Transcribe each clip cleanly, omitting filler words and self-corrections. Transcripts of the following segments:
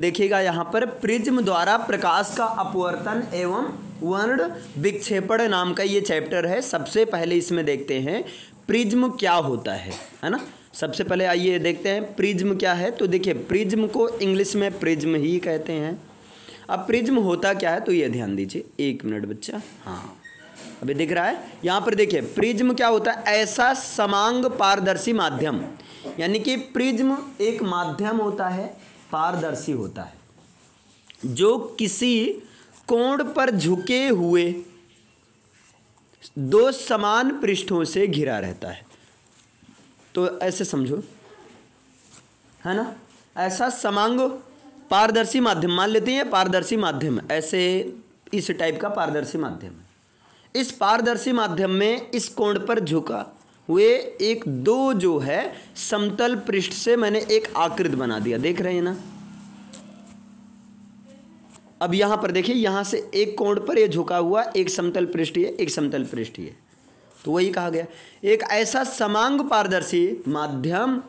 देखिएगा यहाँ पर प्रिज्म द्वारा प्रकाश का अपवर्तन एवं वर्ण विक्षेपण नाम का ये चैप्टर है। सबसे पहले इसमें देखते हैं प्रिज्म क्या होता है ना। सबसे पहले आइए देखते हैं प्रिज्म क्या है। तो देखिए प्रिज्म को इंग्लिश में प्रिज्म ही कहते हैं। अब प्रिज्म होता क्या है तो ये ध्यान दीजिए, एक मिनट बच्चा, हाँ अभी दिख रहा है यहाँ पर। देखिए प्रिज्म क्या होता है, ऐसा समांग पारदर्शी माध्यम, यानी कि प्रिज्म एक माध्यम होता है, पारदर्शी होता है, जो किसी कोण पर झुके हुए दो समान पृष्ठों से घिरा रहता है। तो ऐसे समझो है ना, ऐसा समांग पारदर्शी माध्यम मान लेते हैं, पारदर्शी माध्यम ऐसे इस टाइप का पारदर्शी माध्यम है। इस पारदर्शी माध्यम में इस कोण पर झुका हुए एक दो जो है समतल पृष्ठ से मैंने एक आकृति बना दिया, देख रहे हैं ना। अब यहां पर देखिए, यहां से एक कोण पर ये झुका हुआ एक समतल पृष्ठ है, एक समतल पृष्ठ है, तो वही कहा गया एक ऐसा समांग पारदर्शी माध्यम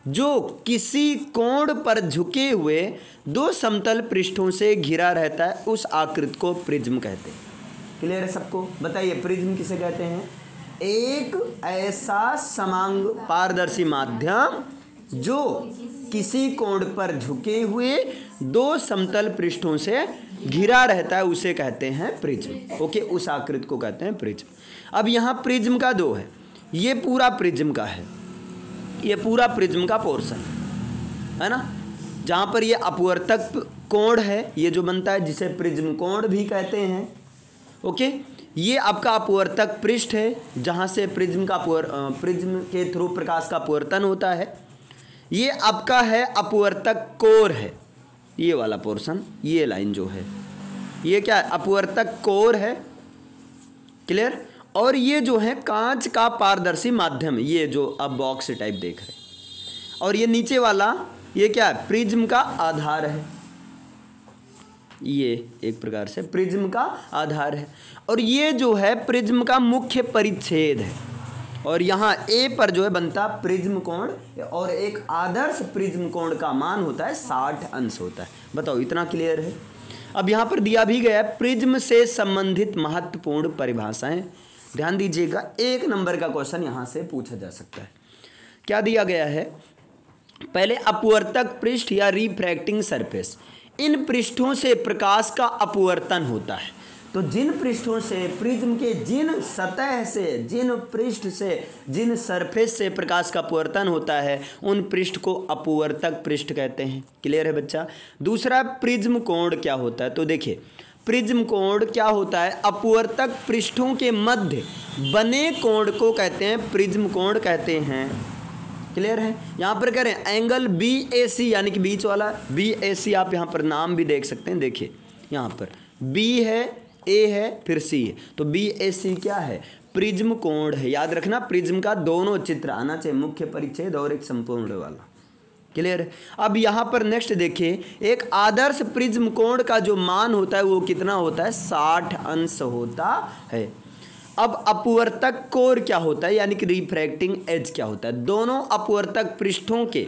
जो किसी कोण पर झुके हुए दो समतल पृष्ठों से घिरा रहता है, उस आकृति को प्रिज्म कहते हैं। क्लियर है सबको? बताइए प्रिज्म किसे कहते हैं? एक ऐसा समांग पारदर्शी माध्यम जो किसी कोण पर झुके हुए दो समतल पृष्ठों से घिरा रहता है, उसे कहते हैं प्रिज्म। ओके, उस आकृति को कहते हैं प्रिज्म। अब यहाँ प्रिज्म का दो है, ये पूरा प्रिज्म का है, ये पूरा प्रिज्म का पोर्शन है ना, जहाँ पर ये अपवर्तक कोण है, ये जो बनता है जिसे प्रिज्म कोण भी कहते हैं। ओके, ये आपका अपवर्तक पृष्ठ है, जहाँ से प्रिज्म के थ्रू प्रकाश का अपवर्तन होता है। ये आपका है अपवर्तक कोर है, ये वाला पोर्शन, ये लाइन जो है ये क्या है, अपवर्तक कोर है। क्लियर? और ये जो है कांच का पारदर्शी माध्यम, ये जो अब बॉक्स टाइप देख रहे हैं। और ये नीचे वाला ये क्या है, प्रिज्म का आधार है, ये एक प्रकार से प्रिज्म का आधार है। और ये जो है प्रिज्म का मुख्य परिच्छेद है। और यहाँ ए पर जो है बनता प्रिज्म कोण, और एक आदर्श प्रिज्म कोण का मान होता है 60 अंश होता है। बताओ इतना क्लियर है? अब यहाँ पर दिया भी गया है प्रिज्म से संबंधित महत्वपूर्ण परिभाषाएं। ध्यान दीजिएगा, एक नंबर का क्वेश्चन यहाँ से पूछा जा सकता है। क्या दिया गया है? पहले अपवर्तक पृष्ठ या रिफ्रैक्टिंग सरफेस, इन पृष्ठों से प्रकाश का अपवर्तन होता है। तो जिन पृष्ठों से प्रिज्म के जिन सतह से, जिन पृष्ठ से, जिन सरफेस से प्रकाश का अपवर्तन होता है, उन पृष्ठ को अपवर्तक पृष्ठ कहते हैं। क्लियर है बच्चा? दूसरा प्रिज्म कोण क्या होता है? तो देखिए प्रिज्म कोण क्या होता है, अपवर्तक पृष्ठों के मध्य बने कोण को कहते हैं प्रिज्म कोण कहते हैं। क्लियर है? यहाँ पर कह रहे हैं एंगल BAC, यानी कि बीच वाला BAC, आप यहाँ पर नाम भी देख सकते हैं। देखिए यहाँ पर B है, A है, फिर C है, तो BAC क्या है, प्रिज्म कोण है। याद रखना प्रिज्म का दोनों चित्र आना चाहिए, मुख्य परिच्छेद और एक संपूर्ण वाला। क्लियर है? अब यहाँ पर नेक्स्ट देखिए, एक आदर्श प्रिज्म कोण का जो मान होता है वो कितना होता है, 60 अंश होता है। अब अपवर्तक कोर क्या होता है, यानी कि रिफ्रैक्टिंग एज क्या होता है? दोनों अपवर्तक पृष्ठों के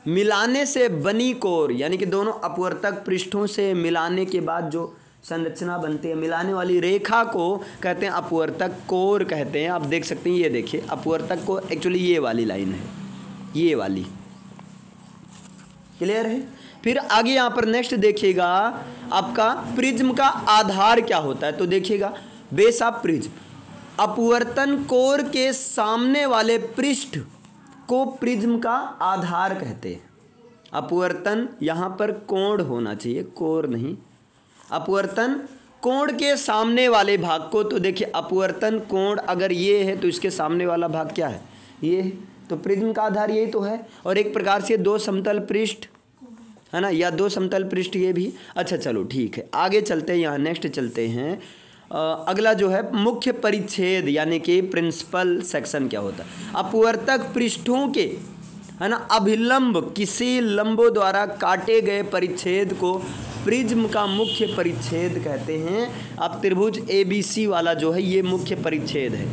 मिलाने से बनी कोर, यानी कि दोनों अपवर्तक पृष्ठों से मिलाने के बाद जो संरचना बनती है, मिलाने वाली रेखा को कहते हैं अपवर्तक कोर कहते हैं। आप देख सकते हैं, ये देखिए अपवर्तक कोर एक्चुअली ये वाली लाइन है, ये वाली। क्लियर है? फिर आगे यहाँ पर नेक्स्ट देखिएगा, आपका प्रिज्म का आधार क्या होता है? तो देखिएगा बेस ऑफ प्रिज्म, अपवर्तन कोर के सामने वाले पृष्ठ को प्रिज्म का आधार कहते हैं। अपवर्तन यहाँ पर कोण होना चाहिए, कोर नहीं, अपवर्तन कोण के सामने वाले भाग को। तो देखिए अपवर्तन कोण अगर ये है तो इसके सामने वाला भाग क्या है, ये है, तो प्रिज्म का आधार यही तो है। और एक प्रकार से दो समतल पृष्ठ है ना, या दो समतल पृष्ठ ये भी। अच्छा चलो ठीक है, आगे चलते हैं, यहाँ नेक्स्ट चलते हैं। अगला जो है मुख्य परिच्छेद, यानी कि प्रिंसिपल सेक्शन क्या होता है? अपवर्तक पृष्ठों के है ना अभिलंब किसी लंबों द्वारा काटे गए परिच्छेद को प्रिज्म का मुख्य परिच्छेद कहते हैं। अब त्रिभुज ABC वाला जो है ये मुख्य परिच्छेद है।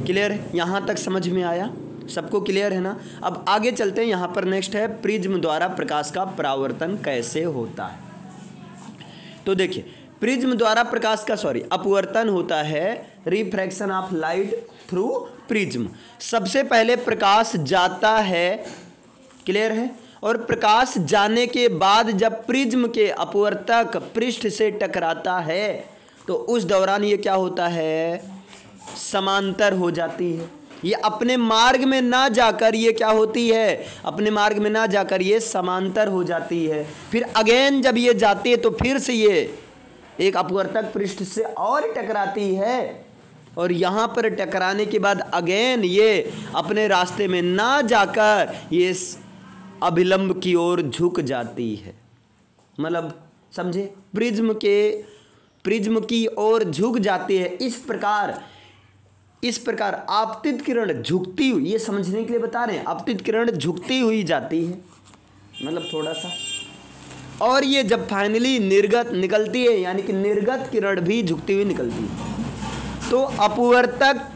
क्लियर है? यहाँ तक समझ में आया? सबको क्लियर है ना। अब आगे चलते हैं, यहाँ पर नेक्स्ट है प्रिज्म द्वारा प्रकाश का परावर्तन कैसे होता है। तो देखिए प्रिज्म द्वारा प्रकाश का अपवर्तन होता है refraction of light through prism. सबसे पहले प्रकाश जाता है, क्लियर है, और प्रकाश जाने के बाद जब प्रिज्म के अपवर्तक पृष्ठ से टकराता है तो उस दौरान ये क्या होता है, समांतर हो जाती है। ये अपने मार्ग में ना जाकर ये क्या होती है, अपने मार्ग में ना जाकर ये समांतर हो जाती है। फिर अगेन जब ये जाती है तो फिर से ये एक अपवर्तक पृष्ठ से और टकराती है, और यहाँ पर टकराने के बाद अगेन ये अपने रास्ते में ना जाकर ये अभिलंब की ओर झुक जाती है। मतलब समझे, प्रिज्म की ओर झुक जाती है। इस प्रकार आपतित किरण झुकती हुई, ये समझने के लिए बता रहे हैं, आपतित किरण झुकती हुई जाती है, मतलब थोड़ा सा, और ये जब फाइनली निर्गत निकलती है, यानी कि निर्गत किरण भी झुकती हुई निकलती है, तो अपवर्तक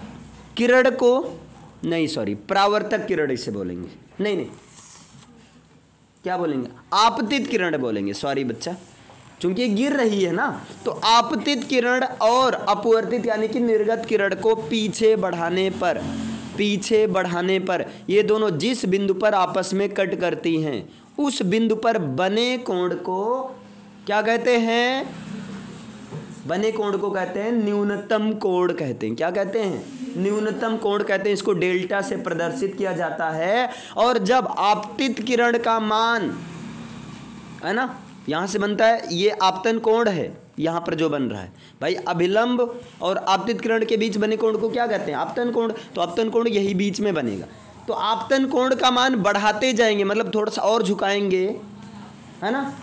किरण को परावर्तक किरण इसे बोलेंगे, नहीं क्या बोलेंगे, आपतित किरण बोलेंगे, सॉरी बच्चा, क्योंकि गिर रही है ना। तो आपतित किरण और अपवर्तित यानी कि निर्गत किरण को पीछे बढ़ाने पर ये दोनों जिस बिंदु पर आपस में कट करती हैं उस बिंदु पर बने कोण को क्या कहते हैं, बने कोण को कहते हैं न्यूनतम कोण कहते हैं। क्या कहते हैं, न्यूनतम कोण कहते हैं। इसको डेल्टा से प्रदर्शित किया जाता है। और जब आपतित किरण का मान है ना, यहाँ से बनता है, ये आपतन कोण है, यहाँ पर जो बन रहा है भाई, अभिलंब और आपतित किरण के बीच बने कोण को क्या कहते हैं, आपतन कोण। तो आपतन कोण यही बीच में बनेगा। तो आपतन कोण का मान बढ़ाते जाएंगे, मतलब थोड़ा सा और झुकाएंगे, है ना।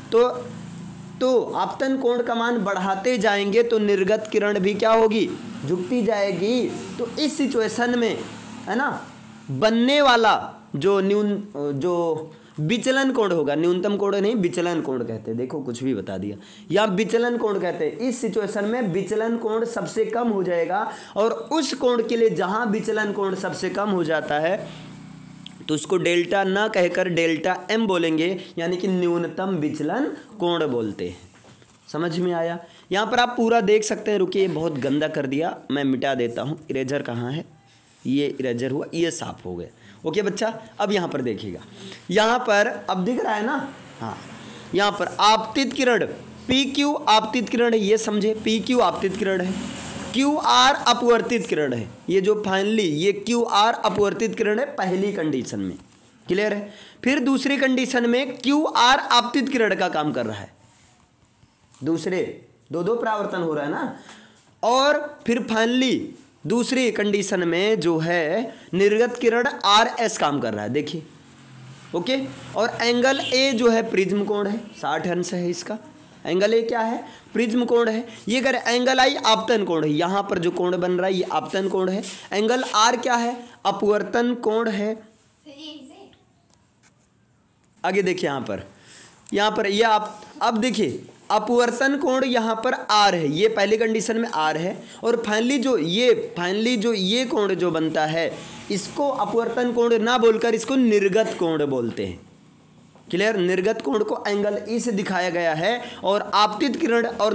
तो आपतन कोण का मान बढ़ाते जाएंगे तो निर्गत किरण भी क्या होगी, झुकती जाएगी। तो इस सिचुएशन में है ना, बनने वाला जो विचलन कोण होगा, न्यूनतम कोण नहीं विचलन कोण कहते हैं, देखो कुछ भी बता दिया, या विचलन कोण कहते हैं। इस सिचुएशन में विचलन कोण सबसे कम हो जाएगा, और उस कोण के लिए जहां विचलन कोण सबसे कम हो जाता है तो उसको डेल्टा ना कहकर डेल्टा एम बोलेंगे, यानी कि न्यूनतम विचलन कोण बोलते हैं। समझ में आया। यहाँ पर आप पूरा देख सकते हैं, रुकिए बहुत गंदा कर दिया, मैं मिटा देता हूँ। इरेजर कहाँ है, ये इरेजर हुआ, ये साफ हो गया। ओके बच्चा, अब यहाँ पर देखिएगा, यहाँ पर अब दिख रहा है ना, हाँ, यहाँ पर आपतित किरण पी क्यू आपतित किरण है, ये समझे, पी क्यू आपतित किरण है, क्यू आर अपवर्तित किरण है। ये जो फाइनली ये क्यू आर अपवर्तित किरण है पहली कंडीशन में, क्लियर है। फिर दूसरी कंडीशन में क्यू आर आपतित किरण का काम कर रहा है, दूसरे दो परावर्तन हो रहा है ना। और फिर फाइनली दूसरी कंडीशन में जो है निर्गत किरण आर एस काम कर रहा है, देखिए, ओके। और एंगल ए जो है प्रिज्म कोण है, 60 अंश है इसका। एंगल ए क्या है, प्रिज्म कोण है। ये अगर एंगल आई आपतन कोण है, यहाँ पर जो कोण बन रहा है ये आपतन कोण है। एंगल आर क्या है, अपवर्तन कोण है। आगे देखिए यहाँ पर ये आप अब देखिए अपवर्तन कोण यहाँ पर आर है, ये पहली कंडीशन में आर है। और फाइनली जो ये कोण जो बनता है इसको अपवर्तन कोण ना बोलकर इसको निर्गत कोण बोलते हैं, क्लियर। निर्गत कोण को एंगल ई से दिखाया गया है, और आपतित किरण और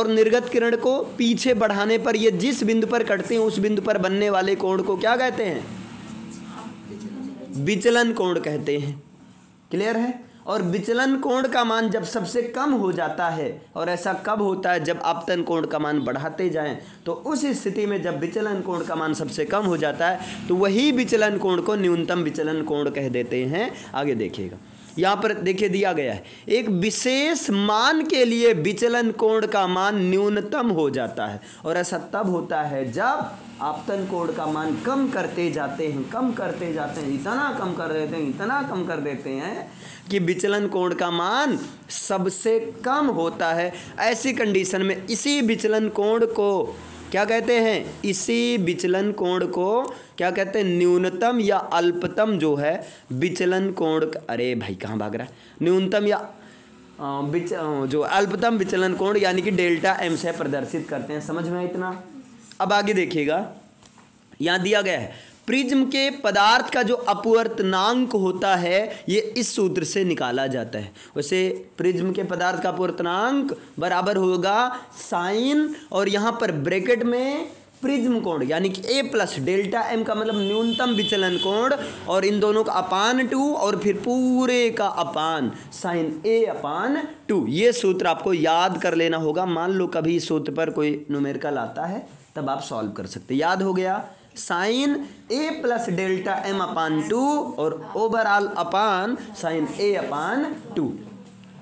निर्गत किरण को पीछे बढ़ाने पर ये जिस बिंदु पर कटते हैं उस बिंदु पर बनने वाले कोण को क्या कहते हैं, विचलन कोण कहते हैं, क्लियर है। और विचलन कोण का मान जब सबसे कम हो जाता है, और ऐसा कब होता है, जब आपतन कोण का मान बढ़ाते जाएं, तो उस स्थिति में जब विचलन कोण का मान सबसे कम हो जाता है तो वही विचलन कोण को न्यूनतम विचलन कोण कह देते हैं। आगे देखिएगा, यहाँ पर देखिए दिया गया है, एक विशेष मान के लिए विचलन कोण का मान न्यूनतम हो जाता है, और ऐसा तब होता है जब आपतन कोण का मान कम करते जाते हैं, इतना कम कर देते हैं कि विचलन कोण का मान सबसे कम होता है। ऐसी कंडीशन में इसी विचलन कोण को क्या कहते हैं, न्यूनतम या अल्पतम जो है विचलन कोण, अरे भाई कहाँ भाग रहा है, न्यूनतम या जो अल्पतम विचलन कोण यानी कि डेल्टा एम से प्रदर्शित करते हैं। समझ में इतना। अब आगे देखिएगा, यहाँ दिया गया है प्रिज्म के पदार्थ का जो अपवर्तनांक होता है ये इस सूत्र से निकाला जाता है। वैसे प्रिज्म के पदार्थ का अपवर्तनांक बराबर होगा साइन और यहाँ पर ब्रैकेट में प्रिज्म कोण यानी कि ए प्लस डेल्टा एम का मतलब न्यूनतम विचलन कोण और इन दोनों का अपान 2 और फिर पूरे का अपान साइन ए अपान 2। ये सूत्र आपको याद कर लेना होगा। मान लो कभी इस सूत्र पर कोई न्यूमेरिकल आता है तब आप सॉल्व कर सकते। याद हो गया साइन ए प्लस डेल्टा एम अपान 2 और ओवरऑल अपान साइन ए अपान 2।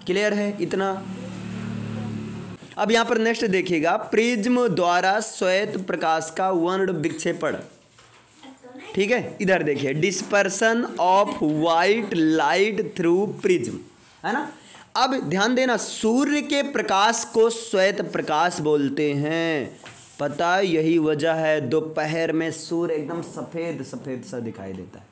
क्लियर है इतना। अब यहां पर नेक्स्ट देखिएगा प्रिज्म द्वारा श्वेत प्रकाश का वर्ण विक्षेपण। ठीक है, इधर देखिए dispersion of white light through prism, है ना। अब ध्यान देना सूर्य के प्रकाश को श्वेत प्रकाश बोलते हैं। पता यही वजह है दोपहर में सूर्य एकदम सफेद सफेद सा दिखाई देता है।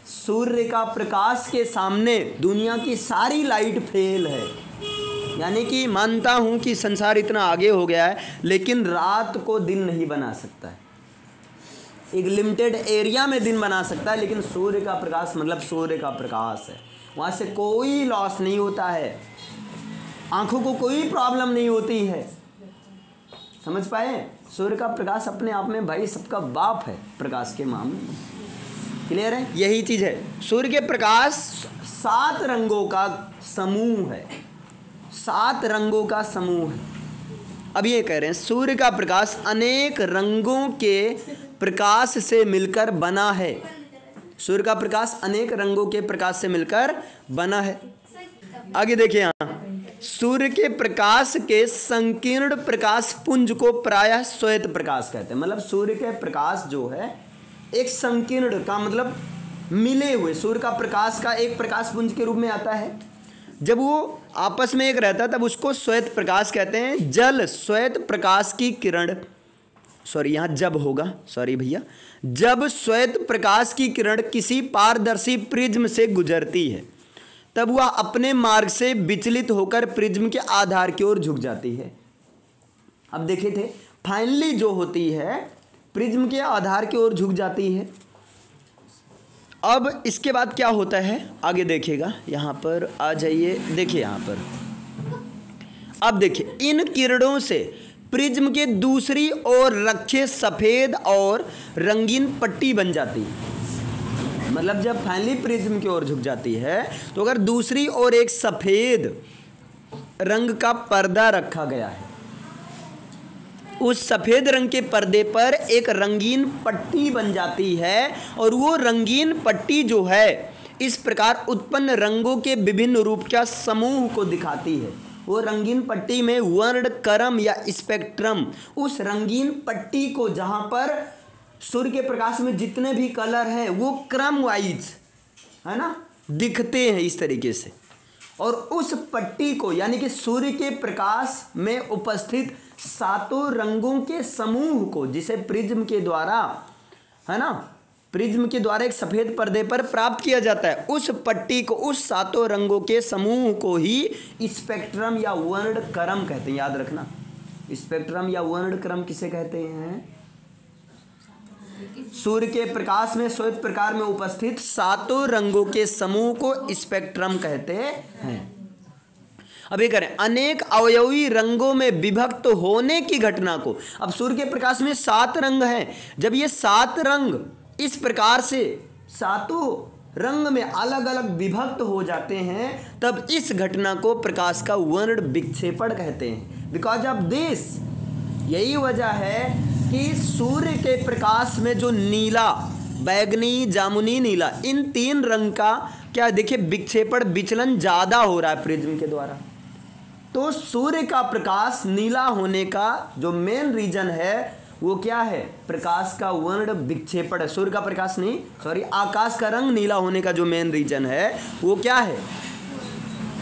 सूर्य का प्रकाश के सामने दुनिया की सारी लाइट फेल है। यानी कि मानता हूं कि संसार इतना आगे हो गया है लेकिन रात को दिन नहीं बना सकता है। एक लिमिटेड एरिया में दिन बना सकता है लेकिन सूर्य का प्रकाश मतलब सूर्य का प्रकाश है, वहां से कोई लॉस नहीं होता है, आंखों को कोई प्रॉब्लम नहीं होती है। समझ पाए, सूर्य का प्रकाश अपने आप में भाई सबका बाप है प्रकाश के मामले में। क्लियर है, यही चीज है। सूर्य के प्रकाश 7 रंगों का समूह है, 7 रंगों का समूह है। अब ये कह रहे हैं सूर्य का प्रकाश अनेक रंगों के प्रकाश से मिलकर बना है। सूर्य का प्रकाश अनेक रंगों के प्रकाश से मिलकर बना है। आगे देखिए यहाँ सूर्य के प्रकाश के संकीर्ण प्रकाश पुंज को प्रायः श्वेत प्रकाश कहते हैं। मतलब सूर्य के प्रकाश जो है एक संकीर्ण का मतलब मिले हुए, सूर्य का प्रकाश का एक प्रकाश पुंज के रूप में आता है। जब वो आपस में एक रहता है तब उसको श्वेत प्रकाश कहते हैं। जल श्वेत प्रकाश की किरण, सॉरी यहाँ जब होगा, सॉरी भैया, जब श्वेत प्रकाश की किरण किसी पारदर्शी प्रिज्म से गुजरती है तब वह अपने मार्ग से विचलित होकर प्रिज्म के आधार की ओर झुक जाती है। अब देखे थे फाइनली जो होती है प्रिज्म के आधार की ओर झुक जाती है। अब इसके बाद क्या होता है आगे देखिएगा, यहाँ पर आ जाइए, देखिए यहाँ पर अब देखिए इन किरणों से प्रिज्म के दूसरी ओर रखे सफ़ेद और रंगीन पट्टी बन जाती है। मतलब जब फाइनली प्रिज्म की ओर झुक जाती है तो अगर दूसरी ओर एक सफ़ेद रंग का पर्दा रखा गया है, उस सफ़ेद रंग के पर्दे पर एक रंगीन पट्टी बन जाती है और वो रंगीन पट्टी जो है इस प्रकार उत्पन्न रंगों के विभिन्न रूप का समूह को दिखाती है। वो रंगीन पट्टी में वर्ण क्रम या स्पेक्ट्रम, उस रंगीन पट्टी को जहाँ पर सूर्य के प्रकाश में जितने भी कलर हैं वो क्रम वाइज, है ना, दिखते हैं इस तरीके से। और उस पट्टी को यानी कि सूर्य के प्रकाश में उपस्थित 7 रंगों के समूह को, जिसे प्रिज्म के द्वारा, है ना, प्रिज्म के द्वारा एक सफ़ेद पर्दे पर प्राप्त किया जाता है, उस पट्टी को, उस 7 रंगों के समूह को ही स्पेक्ट्रम या वर्ण क्रम कहते हैं। याद रखना, स्पेक्ट्रम या वर्ण क्रम किसे कहते हैं? सूर्य के प्रकाश में श्वेत प्रकार में उपस्थित 7 रंगों के समूह को स्पेक्ट्रम कहते हैं। अब ये करें अनेक अवयवी रंगों में विभक्त होने की घटना को। अब सूर्य के प्रकाश में 7 रंग हैं, जब ये 7 रंग इस प्रकार से 7 रंग में अलग अलग विभक्त हो जाते हैं तब इस घटना को प्रकाश का वर्ण विक्षेपण कहते हैं। बिकॉज ऑफ दिस, यही वजह है कि सूर्य के प्रकाश में जो नीला, बैगनी, जामुनी, नीला, इन 3 रंग का क्या देखिए विक्षेपण, विचलन ज़्यादा हो रहा है प्रिज्म के द्वारा। तो सूर्य का प्रकाश नीला होने का जो मेन रीजन है वो क्या है? प्रकाश का वर्ण विक्षेपण है। सूर्य का प्रकाश नहीं, सॉरी, आकाश का रंग नीला होने का जो मेन रीजन है वो क्या है?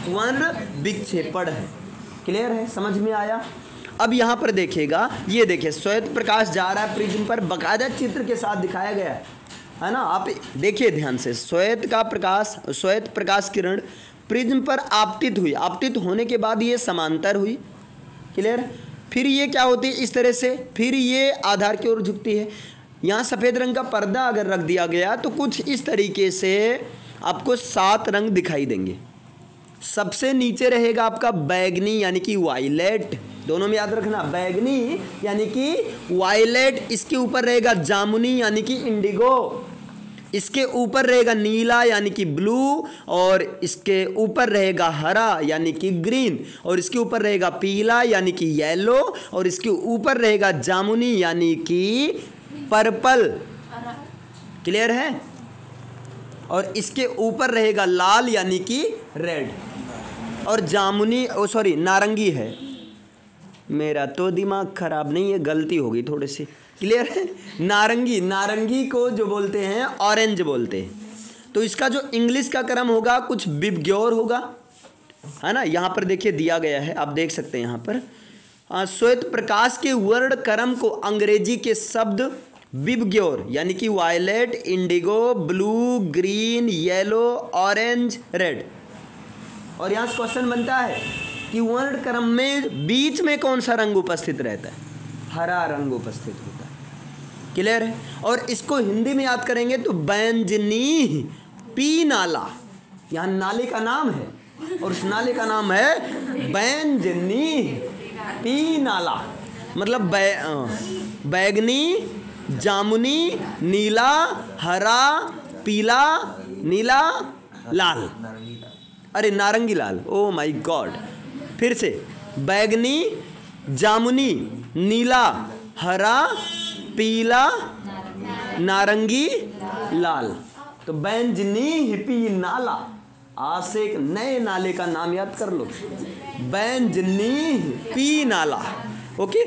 वर्ण विक्षेपण है। क्लियर है, समझ में आया? अब यहाँ पर देखिएगा, ये देखिए श्वेत प्रकाश जा रहा है प्रिज्म पर, बाकायदा चित्र के साथ दिखाया गया है ना। आप देखिए ध्यान से, श्वेत प्रकाश किरण प्रिज्म पर आपतित हुई, आपतित होने के बाद ये समांतर हुई। क्लियर? फिर ये क्या होती है? इस तरह से फिर ये आधार की ओर झुकती है। यहाँ सफ़ेद रंग का पर्दा अगर रख दिया गया तो कुछ इस तरीके से आपको 7 रंग दिखाई देंगे। सबसे नीचे रहेगा आपका बैगनी यानी कि वायलेट, दोनों में याद रखना, बैगनी यानी कि वायलेट। इसके ऊपर रहेगा जामुनी यानी कि इंडिगो, इसके ऊपर रहेगा नीला यानी कि ब्लू, और इसके ऊपर रहेगा हरा यानी कि ग्रीन, और इसके ऊपर रहेगा पीला यानी कि येलो, और इसके ऊपर रहेगा जामुनी यानी कि पर्पल। क्लियर है? और इसके ऊपर रहेगा लाल यानी कि रेड, और जामुनी नारंगी है। मेरा तो दिमाग खराब नहीं है, गलती होगी थोड़ी सी। क्लियर है? नारंगी, नारंगी को जो बोलते हैं ऑरेंज बोलते हैं। तो इसका जो इंग्लिश का क्रम होगा कुछ विबग्योर होगा, है ना। यहाँ पर देखिए दिया गया है, आप देख सकते हैं यहाँ पर। श्वेत प्रकाश के वर्ण क्रम को अंग्रेजी के शब्द विबग्योर यानी कि violet, indigo, blue, green, yellow, orange, red. और यहाँ से क्वेश्चन बनता है कि वर्ण क्रम में बीच में कौन सा रंग उपस्थित रहता है? हरा रंग उपस्थित होता है। क्लियर है? और इसको हिंदी में याद करेंगे तो बैंजनी पी नाला, यहाँ नाले का नाम है और उस नाले का नाम है बैंजनी पी नाला। मतलब बैगनी, जामुनी, नीला, हरा, पीला, नीला, लाल, अरे नारंगी लाल, ओ माय गॉड। फिर से बैगनी, जामुनी, नीला, हरा, पीला, नारंगी, लाल। तो बैंजनी हिपी नाला, आज से एक नए नाले का नाम याद कर लो, बैंजनी पी नाला। ओके,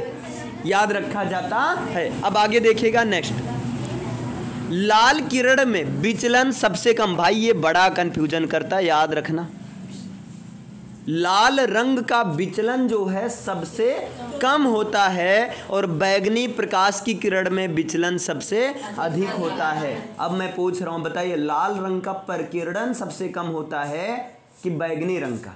याद रखा जाता है। अब आगे देखिएगा नेक्स्ट, लाल किरण में विचलन सबसे कम। भाई ये बड़ा कंफ्यूजन करता है, याद रखना। लाल रंग का विचलन जो है सबसे कम होता है और बैगनी प्रकाश की किरण में विचलन सबसे अधिक होता है। अब मैं पूछ रहा हूं, बताइए लाल रंग का प्रकीर्णन सबसे कम होता है कि बैगनी रंग का?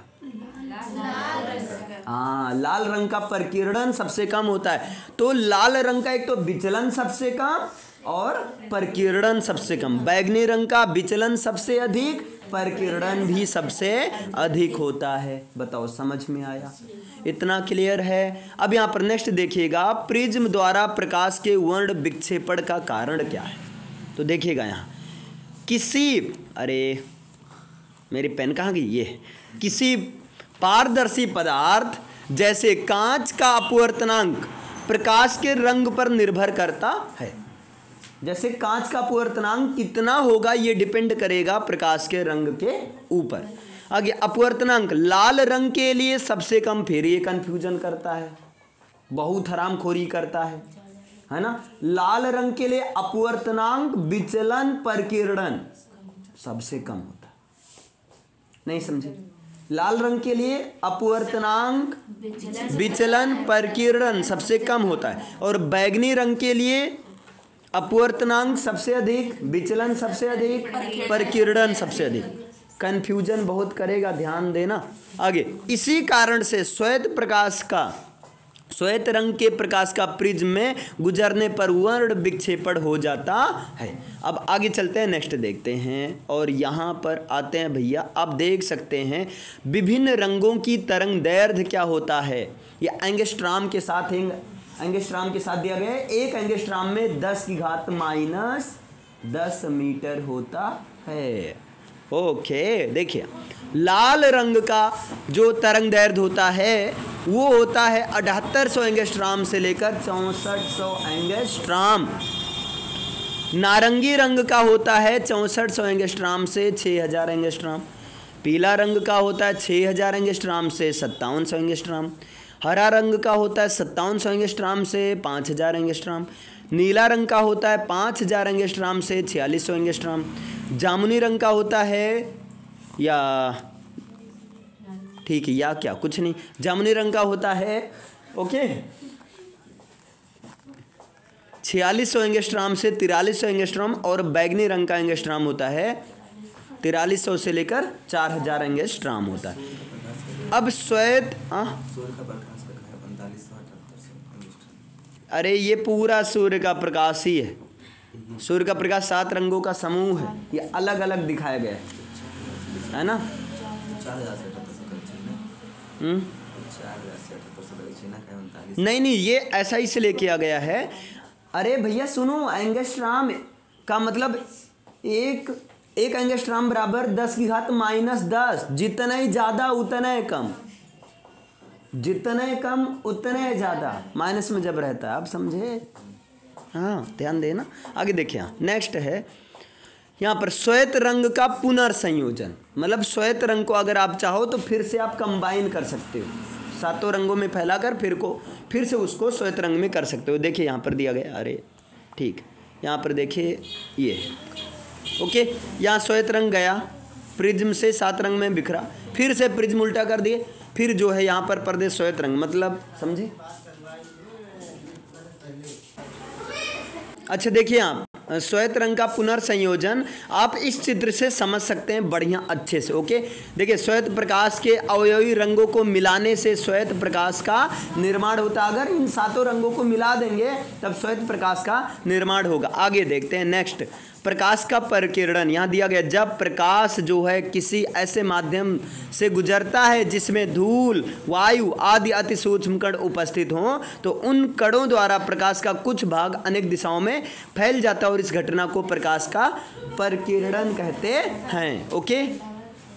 हाँ, लाल रंग का प्रकीर्णन सबसे कम होता है। तो लाल रंग का एक तो विचलन सबसे कम और प्रकीर्णन सबसे कम, बैगनी रंग का विचलन सबसे अधिक, प्रकीर्णन भी सबसे अधिक होता है। बताओ समझ में आया? इतना क्लियर है? अब यहाँ पर नेक्स्ट देखिएगा, प्रिज्म द्वारा प्रकाश के वर्ण विक्षेपण का कारण क्या है? तो देखिएगा यहाँ किसी, अरे मेरी पेन कहाँ गई? ये किसी पारदर्शी पदार्थ जैसे कांच का अपवर्तनांक प्रकाश के रंग पर निर्भर करता है। जैसे कांच का अपवर्तनांक कितना होगा ये डिपेंड करेगा प्रकाश के रंग के ऊपर। आगे अपवर्तनांक लाल रंग के लिए सबसे कम, फिर ये कंफ्यूजन करता है, बहुत हरामखोरी करता है ना। लाल रंग के लिए अपवर्तनांक विचलन प्रकीर्णन सबसे कम होता है, नहीं समझे? लाल रंग के लिए अपवर्तनांक विचलन प्रकीर्णन सबसे कम होता है और बैगनी रंग के लिए अपवर्तनांक सबसे अधिक, विचलन सबसे अधिक, प्रकीर्णन सबसे अधिक। कंफ्यूजन बहुत करेगा, ध्यान देना। आगे इसी कारण से श्वेत रंग के प्रकाश का प्रिज्म में गुजरने पर वर्ण विक्षेपण हो जाता है। अब आगे चलते हैं, नेक्स्ट देखते हैं। और यहाँ पर आते हैं भैया, आप देख सकते हैं विभिन्न रंगों की तरंग दैर्ध्य क्या होता है। ये एंगस्ट्रॉम के साथ दिया गया है। एक एंगस्ट्रॉम में 10⁻⁻10 मीटर होता है। ओके, देखिए लाल रंग का जो तरंग दैर्ध्य होता है वो होता है 7800 एंगस्ट्रॉम से लेकर 6400 एंगस्ट्रॉम। नारंगी रंग का होता है 6400 एंगस्ट्रॉम से 6000 एंगस्ट्रॉम। पीला रंग का होता है 6000 एंगस्ट्रॉम से 5700 एंगस्ट्रॉम। हरा रंग का होता है 5700 एंगस्ट्रॉम से 5000 एंगस्ट्रॉम। नीला रंग का होता है 5000 एंगस्ट्रॉम से 4600 एंगस्ट्रॉम। जामुनी रंग का होता है, या ठीक है या क्या, कुछ नहीं, जामुनी रंग का होता है ओके 4600 एंगस्ट्रॉम से 4300 एंगस्ट्रॉम और बैगनी रंग का एंगस्ट्रॉम होता है 4300 से लेकर 4000 एंगस्ट्रॉम होता है। अब श्वेत, अरे ये पूरा सूर्य का प्रकाश ही है, सूर्य का प्रकाश 7 रंगों का समूह है, ये अलग अलग दिखाया गया है ना। नहीं नहीं, ये ऐसा इसलिए किया गया है, अरे भैया सुनो, एंगस्ट्राम का मतलब एक एंगस्ट्राम बराबर 10⁻⁻10। जितने ज़्यादा उतने कम, जितने कम उतने ज़्यादा, माइनस में जब रहता है, आप समझे। हाँ ध्यान देना। आगे देखिए, नेक्स्ट है यहाँ पर श्वेत रंग का पुनर्संयोजन। मतलब श्वेत रंग को अगर आप चाहो तो फिर से आप कंबाइन कर सकते हो, 7 रंगों में फैलाकर फिर से उसको श्वेत रंग में कर सकते हो। देखिए यहाँ पर दिया गया, अरे ठीक, यहाँ पर देखिए ये ओके, यहाँ श्वेत रंग गया, प्रिज्म से 7 रंग में बिखरा, फिर से प्रिज्म उल्टा कर दिए, फिर जो है यहाँ पर पर्दे श्वेत रंग, मतलब समझे। अच्छा देखिए, आप श्वेत रंग का पुनर्संयोजन आप इस चित्र से समझ सकते हैं बढ़िया अच्छे से। ओके देखिए, श्वेत प्रकाश के अवयवी रंगों को मिलाने से श्वेत प्रकाश का निर्माण होता है। अगर इन 7 रंगों को मिला देंगे तब श्वेत प्रकाश का निर्माण होगा। आगे देखते हैं नेक्स्ट, प्रकाश का परिकिरण यहाँ दिया गया। जब प्रकाश जो है किसी ऐसे माध्यम से गुजरता है जिसमें धूल, वायु आदि अति सूक्ष्म कण उपस्थित हों, तो उन कणों द्वारा प्रकाश का कुछ भाग अनेक दिशाओं में फैल जाता है और इस घटना को प्रकाश का परिकिरण कहते हैं। ओके।